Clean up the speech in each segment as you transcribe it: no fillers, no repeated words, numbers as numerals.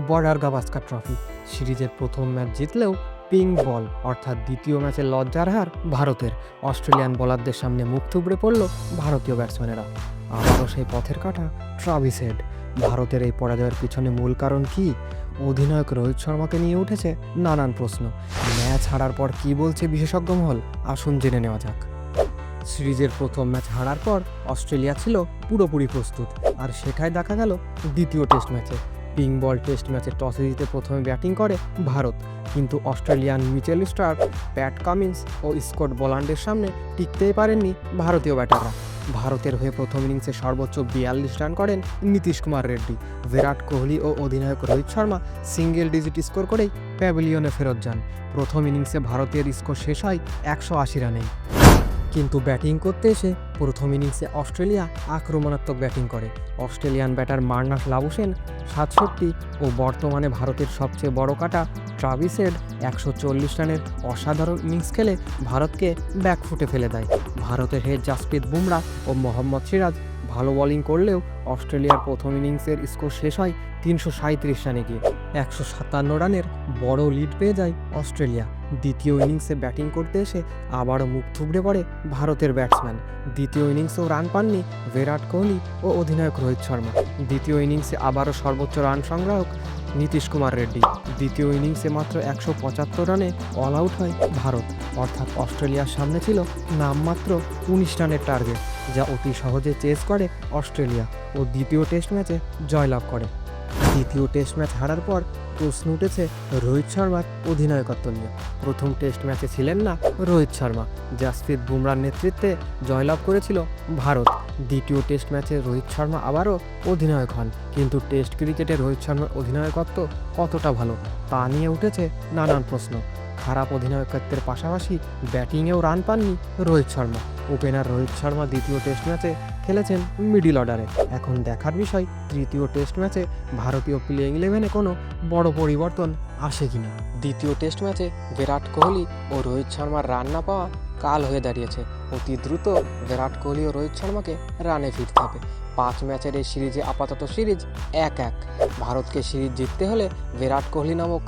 Border Gavaskar trophy সিরিজের প্রথম match জিতলেও pink বল অর্থাৎ দ্বিতীয় ম্যাচে লজ্জার হার ভারতের। অস্ট্রেলিয়ান বোলারদের সামনে মুখ থুবড়ে পড়ল ভারতীয় ব্যাটসম্যানেরা। আবারও সেই পথের কাঁটা ট্রাভিস হেড। ভারতের এই পরাজয়ের পিছনে মূল কারণ কি? অধিনায়ক রোহিত শর্মাকে নিয়ে উঠেছে নানান প্রশ্ন। ম্যাচ হারার পর কি বলছে বিশেষজ্ঞ মহল, আসুন জেনে নেওয়া যাক। সিরিজের প্রথম ম্যাচ হারার পর অস্ট্রেলিয়া ছিল পুরোপুরি প্রস্তুত, আর সেটাই দেখা গেল দ্বিতীয় টেস্ট ম্যাচে। পিঙ্ক বল টেস্ট ম্যাচে টসে জিতে প্রথমে ব্যাটিং করে ভারত, কিন্তু Australian Mitchell Starc, Pat Cummins ও স্কট বোল্যান্ডের সামনে টিকতেই পারেননি ভারতীয় ব্যাটাররা। ভারতের হয়ে প্রথম ইনিংসে সর্বোচ্চ 42 রান করেন নীতিশ কুমার রেড্ডি। বিরাট কোহলি ও অধিনায়ক Rohit Sharma single digit score করেই প্যাভিলিয়নে ফেরত যান। প্রথম ইনিংসে ভারতের স্কোর শেষ হয় 180 রানেই। কিন্তু ব্যাটিং করতে এসে প্রথম ইনিংসে অস্ট্রেলিয়া আক্রমণাত্মক ব্যাটিং করে। অস্ট্রেলিয়ান ব্যাটার মার্নাস লাবুসেন 67 ও বর্তমানে ভারতের সবচেয়ে বড় কাটা ট্রাভিস হেড 140 রানের অসাধারণ ইনিংস খেলে ভারতকে ব্যাকফুটে ফেলে দেয়। ভারতের হয়ে জাসপ্রীত বুমরা ও মোহাম্মদ সিরাজ ভালো বোলিং করলেও অস্ট্রেলিয়ার প্রথম ইনিংসের স্কোর শেষ হয় 337 রানে গিয়ে। 157 রানের বড় লিড পেয়ে যায় অস্ট্রেলিয়া। দ্বিতীয় ইনিংসে ব্যাটিং করতে এসে আবারও মুখ থুবড়ে পড়ে ভারতের ব্যাটসম্যান। দ্বিতীয় ইনিংসেও রান পাননি বিরাট কোহলি ও অধিনায়ক রোহিত শর্মা। দ্বিতীয় ইনিংসে আবারও সর্বোচ্চ রান সংগ্রাহক নীতিশ কুমার রেড্ডি। দ্বিতীয় ইনিংসে মাত্র 175 রানে অল আউট হয় ভারত, অর্থাৎ অস্ট্রেলিয়ার সামনে ছিল নামমাত্র 19 রানের টার্গেট, যা অতি সহজে চেস করে অস্ট্রেলিয়া ও দ্বিতীয় টেস্ট ম্যাচে জয়লাভ করে। দ্বিতীয় টেস্ট ম্যাচ হারার পর প্রশ্ন উঠেছে রোহিত শর্মার অধিনায়কত্ব নিয়ে। প্রথম টেস্ট ম্যাচে ছিলেন না রোহিত শর্মা, জাসপ্রীত বুমরার নেতৃত্বে জয়লাভ করেছিল ভারত। দ্বিতীয় টেস্ট ম্যাচে রোহিত শর্মা আবারও অধিনায়ক হন, কিন্তু টেস্ট ক্রিকেটে রোহিত শর্মার অধিনায়কত্ব কতটা ভালো তা নিয়ে উঠেছে নানান প্রশ্ন। খারাপ অধিনায়কত্বের পাশাপাশি ব্যাটিংয়েও রান পাননি রোহিত শর্মা। ওপেনার রোহিত শর্মা দ্বিতীয় টেস্ট ম্যাচে খেলেছেন মিডল অর্ডারে। এখন দেখার বিষয় তৃতীয় টেস্ট ম্যাচে ভারতীয় প্লেইং 11-এ কোনো বড় পরিবর্তন আসে কিনা। দ্বিতীয় টেস্ট ম্যাচে বিরাট কোহলি ও রোহিত শর্মার রান না পাওয়া কাল হয়ে দাঁড়িয়েছে। অতি দ্রুত বিরাট কোহলি ও রোহিত শর্মাকে রানে ফিরতে হবে। 5 ম্যাচের এই সিরিজে আপাতত সিরিজ 1-1। ভারতকে সিরিজ জিততে হলে বিরাট কোহলি নামক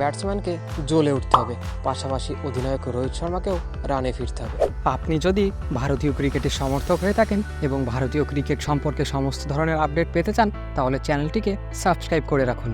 ব্যাটসম্যানকে জ্বলে উঠতে হবে, পাশাপাশি অধিনায়ক রোহিত শর্মাকেও রানে ফিরতে হবে। আপনি যদি ভারতীয় ক্রিকেটের সমর্থক হয়ে থাকেন এবং ভারতীয় ক্রিকেট সম্পর্কে সমস্ত ধরনের আপডেট পেতে চান, তাহলে চ্যানেলটিকে সাবস্ক্রাইব করে রাখুন।